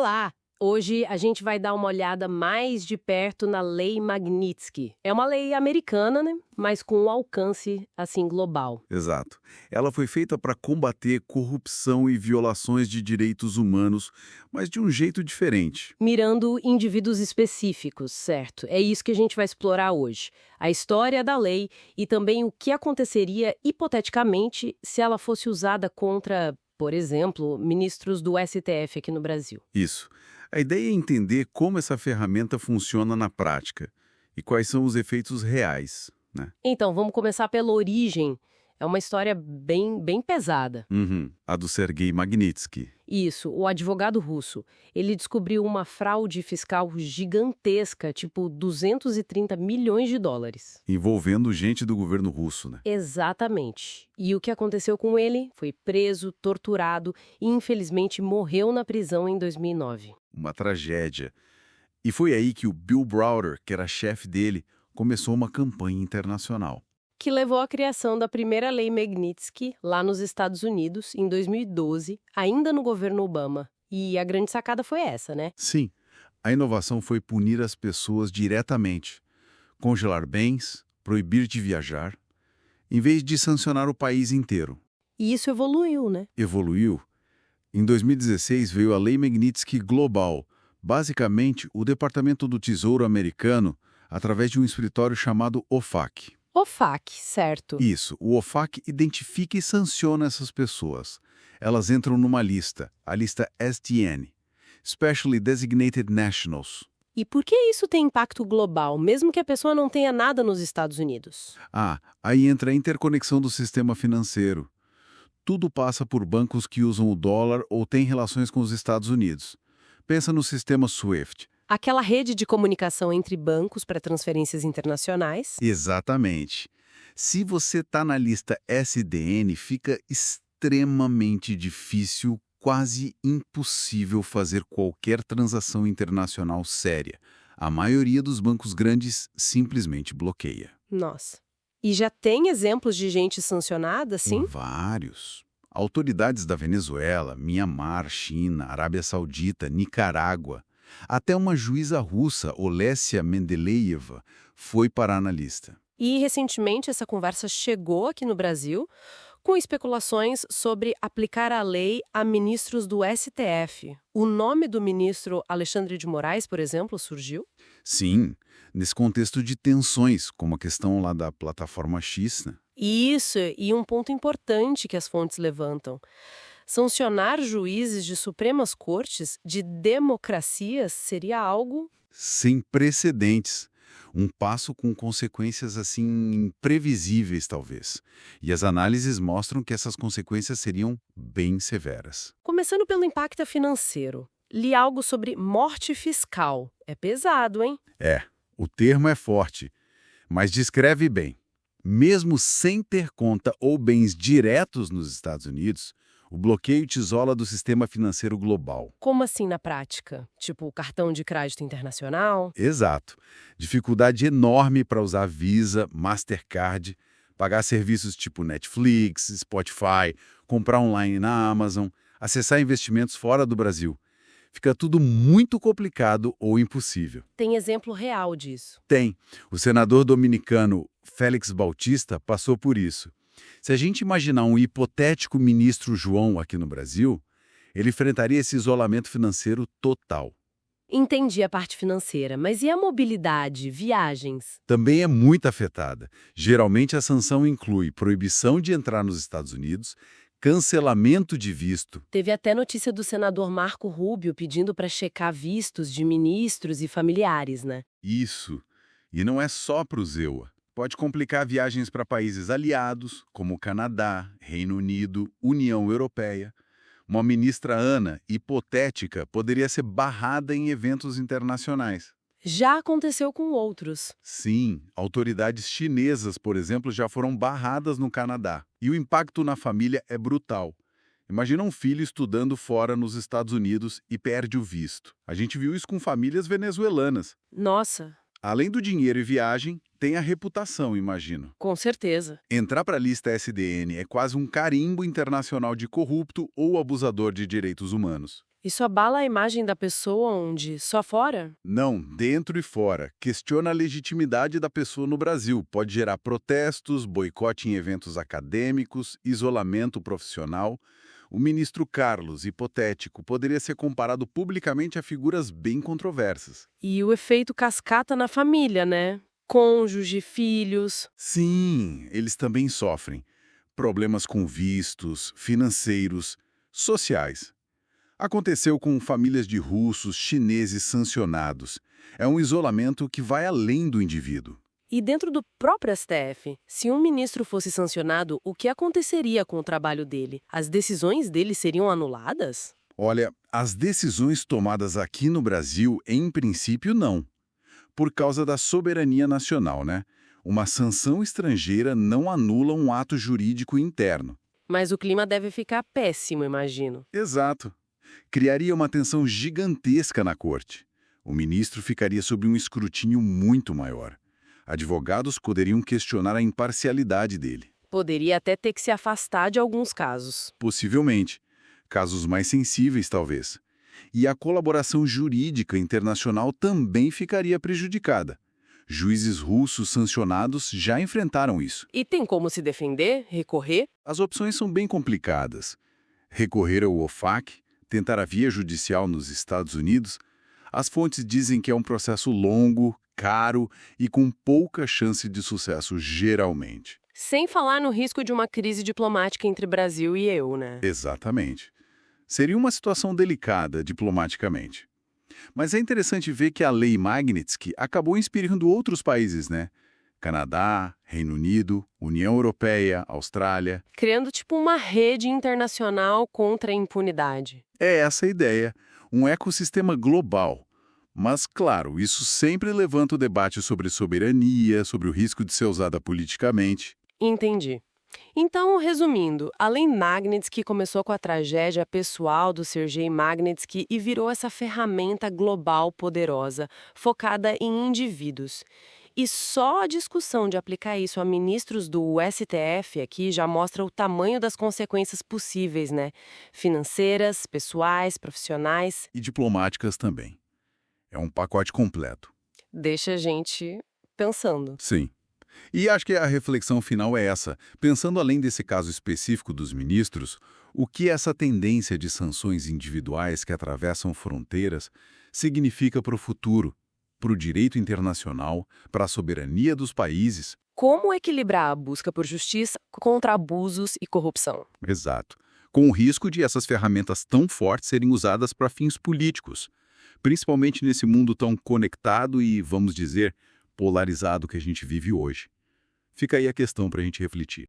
Olá! Hoje a gente vai dar uma olhada mais de perto na Lei Magnitsky. É uma lei americana, né? Mas com um alcance, assim, global. Exato. Ela foi feita para combater corrupção e violações de direitos humanos, mas de um jeito diferente. Mirando indivíduos específicos, certo? É isso que a gente vai explorar hoje. A história da lei e também o que aconteceria, hipoteticamente, se ela fosse usada contra, por exemplo, ministros do STF aqui no Brasil. Isso. A ideia é entender como essa ferramenta funciona na prática e quais são os efeitos reais, né? Então, vamos começar pela origem. É uma história bem pesada. A do Sergei Magnitsky, Isso, o advogado russo. Ele descobriu uma fraude fiscal gigantesca, tipo 230 milhões de dólares. envolvendo gente do governo russo, né? Exatamente. E o que aconteceu com ele? Foi preso, torturado e, infelizmente, morreu na prisão em 2009. Uma tragédia. E foi aí que o Bill Browder, que era chefe dele, começou uma campanha internacional. Que levou à criação da primeira lei Magnitsky lá nos Estados Unidos, em 2012, ainda no governo Obama. E a grande sacada foi essa, né? Sim, a inovação foi punir as pessoas diretamente, congelar bens, proibir de viajar, em vez de sancionar o país inteiro. E isso evoluiu, né? Evoluiu. Em 2016 veio a Lei Magnitsky Global, basicamente o Departamento do Tesouro americano, através de um escritório chamado OFAC. OFAC, certo. Isso, o OFAC identifica e sanciona essas pessoas. Elas entram numa lista, a lista SDN, Specially Designated Nationals. E por que isso tem impacto global, mesmo que a pessoa não tenha nada nos Estados Unidos? Aí entra a interconexão do sistema financeiro. Tudo passa por bancos que usam o dólar ou têm relações com os Estados Unidos. Pensa no sistema SWIFT. Aquela rede de comunicação entre bancos para transferências internacionais? Exatamente. Se você está na lista SDN, fica extremamente difícil, quase impossível fazer qualquer transação internacional séria. A maioria dos bancos grandes simplesmente bloqueia. Nossa. E já tem exemplos de gente sancionada, sim? Vários. Autoridades da Venezuela, Mianmar, China, Arábia Saudita, Nicarágua, até uma juíza russa, Olesya Mendeleyeva, foi parar na lista. E recentemente essa conversa chegou aqui no Brasil com especulações sobre aplicar a lei a ministros do STF. O nome do ministro Alexandre de Moraes, por exemplo, surgiu? Sim, nesse contexto de tensões, como a questão lá da plataforma X, né? Isso, e um ponto importante que as fontes levantam. Sancionar juízes de Supremas Cortes de democracias seria algo... Sem precedentes. Um passo com consequências assim imprevisíveis, talvez. E as análises mostram que essas consequências seriam bem severas. Começando pelo impacto financeiro. Li algo sobre morte fiscal. É pesado, hein? O termo é forte, mas descreve bem. Mesmo sem ter conta ou bens diretos nos Estados Unidos, o bloqueio te isola do sistema financeiro global. Como assim na prática? Tipo, cartão de crédito internacional? Exato. Dificuldade enorme para usar Visa, Mastercard, pagar serviços tipo Netflix, Spotify, comprar online na Amazon, acessar investimentos fora do Brasil. Fica tudo muito complicado ou impossível. Tem exemplo real disso. Tem. O senador dominicano Félix Bautista passou por isso. Se a gente imaginar um hipotético ministro João aqui no Brasil, ele enfrentaria esse isolamento financeiro total. Entendi a parte financeira, mas e a mobilidade, viagens? Também é muito afetada. Geralmente a sanção inclui proibição de entrar nos Estados Unidos, cancelamento de visto. Teve até notícia do senador Marco Rubio pedindo para checar vistos de ministros e familiares, né? Isso. E não é só para o ZEUA. Pode complicar viagens para países aliados, como o Canadá, Reino Unido, União Europeia. Uma ministra Ana, hipotética, poderia ser barrada em eventos internacionais. Já aconteceu com outros. Sim, autoridades chinesas, por exemplo, já foram barradas no Canadá. E o impacto na família é brutal. Imagina um filho estudando fora nos Estados Unidos e perde o visto. A gente viu isso com famílias venezuelanas. Nossa, Além do dinheiro e viagem, tem a reputação, imagino. com certeza. Entrar para a lista SDN é quase um carimbo internacional de corrupto ou abusador de direitos humanos. Isso abala a imagem da pessoa onde? Só fora? Não, dentro e fora. Questiona a legitimidade da pessoa no Brasil. Pode gerar protestos, boicote em eventos acadêmicos, isolamento profissional. O ministro Carlos, hipotético, poderia ser comparado publicamente a figuras bem controversas. E o efeito cascata na família, né? Cônjuge, filhos. Sim, eles também sofrem. Problemas com vistos, financeiros, sociais. Aconteceu com famílias de russos, chineses sancionados. É um isolamento que vai além do indivíduo. E dentro do próprio STF, se um ministro fosse sancionado, o que aconteceria com o trabalho dele? As decisões dele seriam anuladas? Olha, as decisões tomadas aqui no Brasil, em princípio, não. Por causa da soberania nacional, né? Uma sanção estrangeira não anula um ato jurídico interno. Mas o clima deve ficar péssimo, imagino. Exato. Criaria uma tensão gigantesca na corte. O ministro ficaria sob um escrutínio muito maior. Advogados poderiam questionar a imparcialidade dele. Poderia até ter que se afastar de alguns casos. Possivelmente. Casos mais sensíveis, talvez. E a colaboração jurídica internacional também ficaria prejudicada. Juízes russos sancionados já enfrentaram isso. E tem como se defender? Recorrer? As opções são bem complicadas. Recorrer ao OFAC, tentar a via judicial nos Estados Unidos. As fontes dizem que é um processo longo, caro e com pouca chance de sucesso, geralmente. Sem falar no risco de uma crise diplomática entre Brasil e EU, né? Exatamente. Seria uma situação delicada diplomaticamente. Mas é interessante ver que a Lei Magnitsky acabou inspirando outros países, né? Canadá, Reino Unido, União Europeia, Austrália. Criando tipo uma rede internacional contra a impunidade. É essa a ideia, um ecossistema global. Mas, claro, isso sempre levanta o debate sobre soberania, sobre o risco de ser usada politicamente. Entendi. Então, resumindo, a Lei Magnitsky começou com a tragédia pessoal do Sergei Magnitsky e virou essa ferramenta global poderosa, focada em indivíduos. E só a discussão de aplicar isso a ministros do STF aqui já mostra o tamanho das consequências possíveis, né? Financeiras, pessoais, profissionais. E diplomáticas também. É um pacote completo. Deixa a gente pensando. Sim. E acho que a reflexão final é essa. Pensando além desse caso específico dos ministros, o que essa tendência de sanções individuais que atravessam fronteiras significa para o futuro, para o direito internacional, para a soberania dos países? Como equilibrar a busca por justiça contra abusos e corrupção? Exato. Com o risco de essas ferramentas tão fortes serem usadas para fins políticos, principalmente nesse mundo tão conectado e, vamos dizer, polarizado que a gente vive hoje. Fica aí a questão para a gente refletir.